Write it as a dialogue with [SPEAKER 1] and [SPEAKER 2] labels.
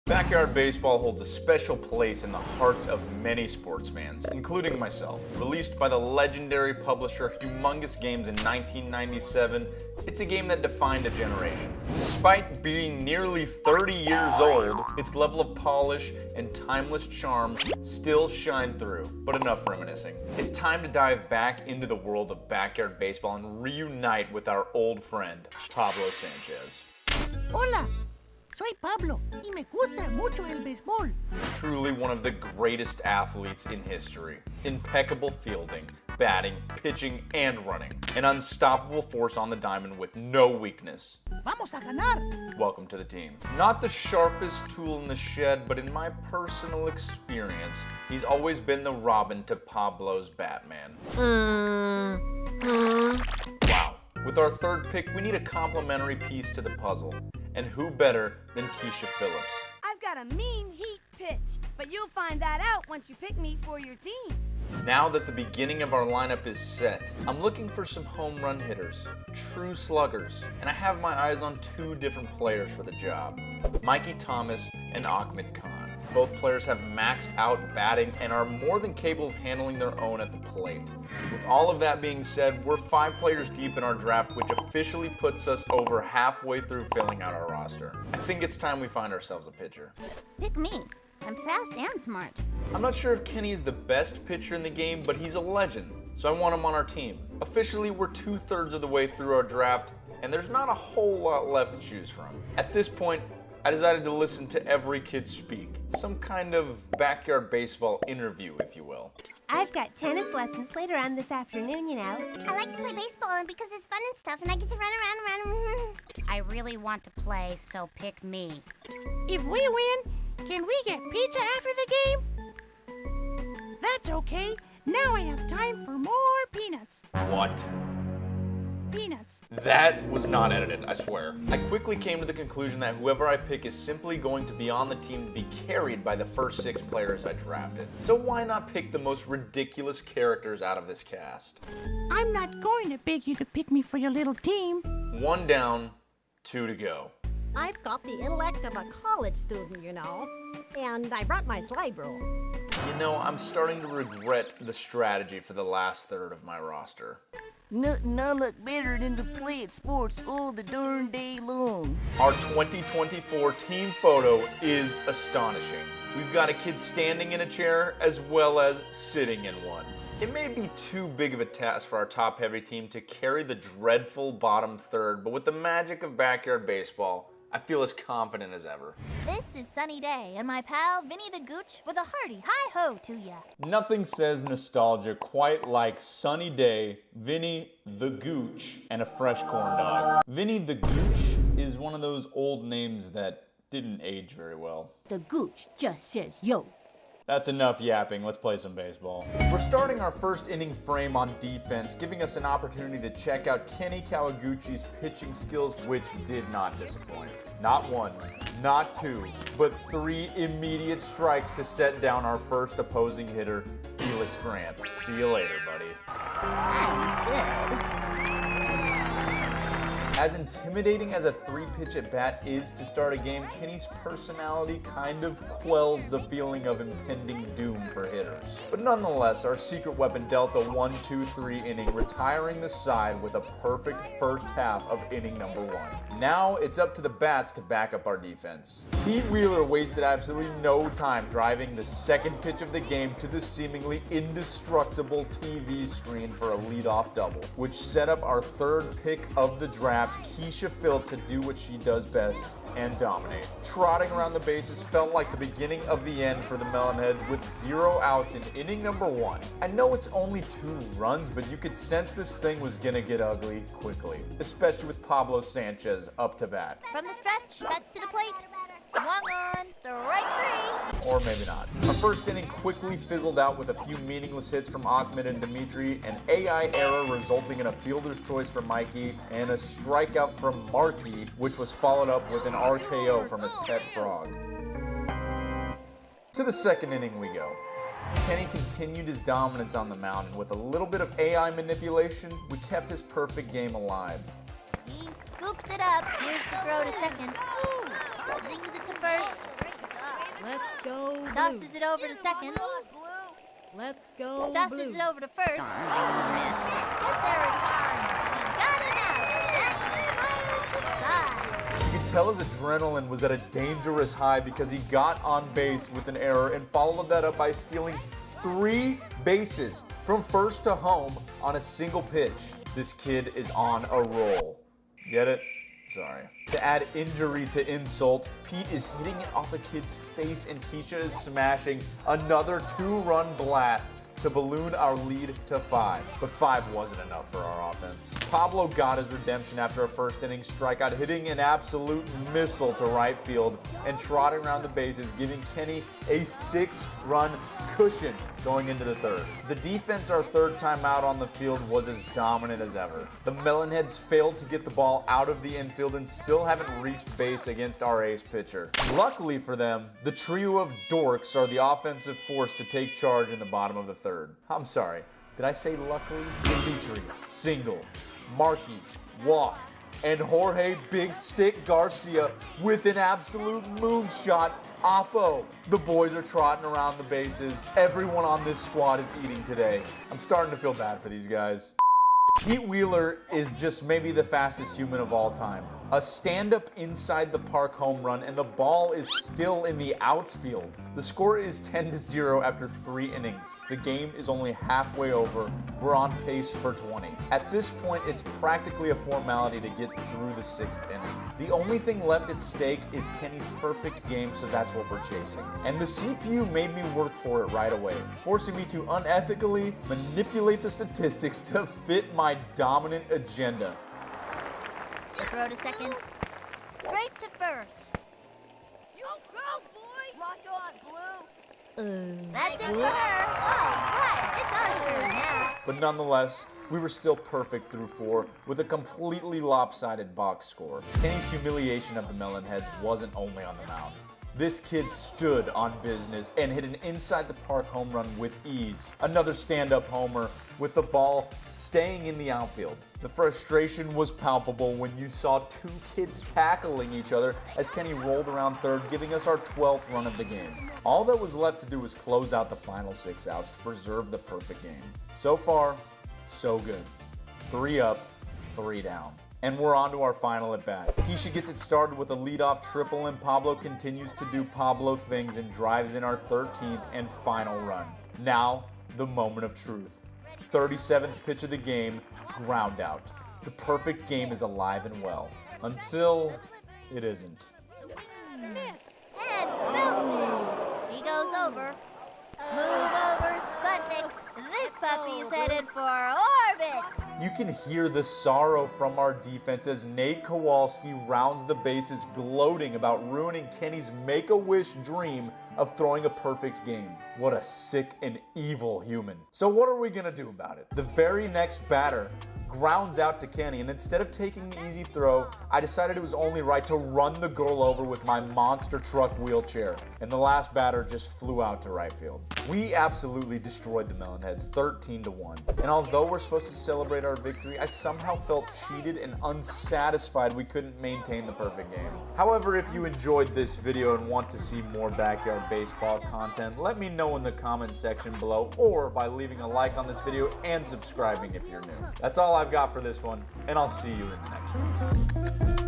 [SPEAKER 1] Backyard baseball holds a special place in the hearts of many sports fans, including myself. Released by the legendary publisher Humongous Games in 1997, it's a game that defined a generation. Despite being nearly 30 years old, its level of polish and timeless charm still shine through. But enough reminiscing. It's time to dive back into the world of backyard baseball and reunite with our old friend, Pablo Sanchez.
[SPEAKER 2] Hola! Soy Pablo, y me gusta mucho el béisbol.
[SPEAKER 1] Truly one of the greatest athletes in history. Impeccable fielding, batting, pitching, and running. An unstoppable force on the diamond with no weakness.
[SPEAKER 2] Vamos a ganar!
[SPEAKER 1] Welcome to the team. Not the sharpest tool in the shed, but in my personal experience, he's always been the Robin to Pablo's Batman. Wow. With our third pick, we need a complementary piece to the puzzle. And who better than Keisha Phillips?
[SPEAKER 3] I've got a mean heat pitch, but you'll find that out once you pick me for your team.
[SPEAKER 1] Now that the beginning of our lineup is set, I'm looking for some home run hitters, true sluggers, and I have my eyes on two different players for the job, Mikey Thomas and Ahmed Khan. Both players have maxed out batting and are more than capable of handling their own at the plate. With all of that being said, we're 5 players deep in our draft, which officially puts us over halfway through filling out our roster. I think it's time we find ourselves a pitcher.
[SPEAKER 2] Pick me. I'm fast and smart.
[SPEAKER 1] I'm not sure if Kenny is the best pitcher in the game, but he's a legend, so I want him on our team. Officially, we're 2/3 of the way through our draft, and there's not a whole lot left to choose from. At this point, I decided to listen to every kid speak. Some kind of backyard baseball interview, if you will.
[SPEAKER 3] I've got tennis lessons later on this afternoon, you know.
[SPEAKER 4] I like to play baseball because it's fun and stuff, and I get to run around.
[SPEAKER 2] I really want to play, so pick me. If we win, can we get pizza after the game? That's okay. Now I have time for more peanuts.
[SPEAKER 1] What?
[SPEAKER 2] Peanuts.
[SPEAKER 1] That was not edited, I swear. I quickly came to the conclusion that whoever I pick is simply going to be on the team to be carried by the first 6 players I drafted. So why not pick the most ridiculous characters out of this cast?
[SPEAKER 2] I'm not going to beg you to pick me for your little team.
[SPEAKER 1] 1 down, 2 to go.
[SPEAKER 4] I've got the intellect of a college student, you know, and I brought my slide rule.
[SPEAKER 1] You know, I'm starting to regret the strategy for the last third of my roster.
[SPEAKER 2] Nothing I like better than to play at sports all the darn day long.
[SPEAKER 1] Our 2024 team photo is astonishing. We've got a kid standing in a chair as well as sitting in one. It may be too big of a task for our top-heavy team to carry the dreadful bottom third, but with the magic of backyard baseball, I feel as confident as ever.
[SPEAKER 4] This is Sunny Day, and my pal Vinny the Gooch with a hearty hi-ho to ya.
[SPEAKER 1] Nothing says nostalgia quite like Sunny Day, Vinny the Gooch, and a fresh corn dog. Vinny the Gooch is one of those old names that didn't age very well.
[SPEAKER 2] The Gooch just says yo.
[SPEAKER 1] That's enough yapping, let's play some baseball. We're starting our first inning frame on defense, giving us an opportunity to check out Kenny Kawaguchi's pitching skills, which did not disappoint. Not 1, not 2, but 3 immediate strikes to set down our first opposing hitter, Felix Grant. See you later, buddy. As intimidating as a 3-pitch at bat is to start a game, Kenny's personality kind of quells the feeling of impending doom for hitters. But nonetheless, our secret weapon dealt a 1-2-3 inning, retiring the side with a perfect first half of inning number 1. Now it's up to the bats to back up our defense. Pete Wheeler wasted absolutely no time driving the second pitch of the game to the seemingly indestructible TV screen for a leadoff double, which set up our third pick of the draft, Keisha Phillips, to do what she does best and dominate. Trotting around the bases felt like the beginning of the end for the Melonheads with 0 outs in inning number 1. I know it's only 2 runs, but you could sense this thing was gonna get ugly quickly, especially with Pablo Sanchez up to bat.
[SPEAKER 4] From the stretch, bats to the plate. Swung on, strike 3.
[SPEAKER 1] Or maybe not. Our first inning quickly fizzled out with a few meaningless hits from Ahmed and Dimitri, an AI error resulting in a fielder's choice for Mikey, and a strikeout from Markey, which was followed up with an RKO from his pet frog. To the second inning we go. Kenny continued his dominance on the mound, and with a little bit of AI manipulation, we kept his perfect game alive.
[SPEAKER 4] He scoops it up. Here's the throw to second. Ooh, zings it to first. Let's go blue.
[SPEAKER 5] Tosses it over to second.
[SPEAKER 4] Let's go
[SPEAKER 5] Tosses
[SPEAKER 4] blue.
[SPEAKER 5] it over to first. Missed. Gets there in time. He's got it out. That fires to the side.
[SPEAKER 1] You could tell his adrenaline was at a dangerous high because he got on base with an error and followed that up by stealing 3 bases from first to home on a single pitch. This kid is on a roll. Get it? Sorry. To add injury to insult, Pete is hitting it off a kid's face and Keisha is smashing another 2-run blast to balloon our lead to 5. But 5 wasn't enough for our offense. Pablo got his redemption after a first inning strikeout, hitting an absolute missile to right field and trotting around the bases, giving Kenny a 6-run cushion going into the third. The defense our third time out on the field was as dominant as ever. The Melonheads failed to get the ball out of the infield and still haven't reached base against our ace pitcher. Luckily for them, the trio of dorks are the offensive force to take charge in the bottom of the third. I'm sorry, did I say luckily? Dimitri, single, Markey, walk, and Jorge Big Stick Garcia with an absolute moonshot oppo. The boys are trotting around the bases. Everyone on this squad is eating today. I'm starting to feel bad for these guys. Pete Wheeler is just maybe the fastest human of all time. A stand-up inside the park home run and the ball is still in the outfield. The score is 10-0 after 3 innings. The game is only halfway over. We're on pace for 20. At this point, it's practically a formality to get through the 6th inning. The only thing left at stake is Kenny's perfect game, so that's what we're chasing. And the CPU made me work for it right away, forcing me to unethically manipulate the statistics to fit my dominant agenda.
[SPEAKER 5] Throw to second. Straight to first.
[SPEAKER 3] You go, boy!
[SPEAKER 5] Lock on, Blue. That's it for her. Oh, right. It's our turn now.
[SPEAKER 1] But nonetheless, we were still perfect through 4 with a completely lopsided box score. Kenny's humiliation of the Melonheads wasn't only on the mound. This kid stood on business and hit an inside the park home run with ease. Another stand-up homer with the ball staying in the outfield. The frustration was palpable when you saw 2 kids tackling each other as Kenny rolled around third, giving us our 12th run of the game. All that was left to do was close out the final 6 outs to preserve the perfect game. So far, so good. 3 up, 3 down. And we're on to our final at bat. Keisha gets it started with a leadoff triple and Pablo continues to do Pablo things and drives in our 13th and final run. Now, the moment of truth. 37th pitch of the game, ground out. The perfect game is alive and well. Until it isn't.
[SPEAKER 5] Head, Milton. He goes over. Move over, Sputnik. This puppy's headed for orbit.
[SPEAKER 1] You can hear the sorrow from our defense as Nate Kowalski rounds the bases, gloating about ruining Kenny's make-a-wish dream of throwing a perfect game. What a sick and evil human. So what are we gonna do about it? The very next batter grounds out to Kenny, and instead of taking the easy throw, I decided it was only right to run the girl over with my monster truck wheelchair, and the last batter just flew out to right field. We absolutely destroyed the Melonheads 13-1, and although we're supposed to celebrate our victory, I somehow felt cheated and unsatisfied we couldn't maintain the perfect game. However, if you enjoyed this video and want to see more backyard baseball content, let me know in the comment section below or by leaving a like on this video and subscribing if you're new. That's all I've got for this one, and I'll see you in the next one.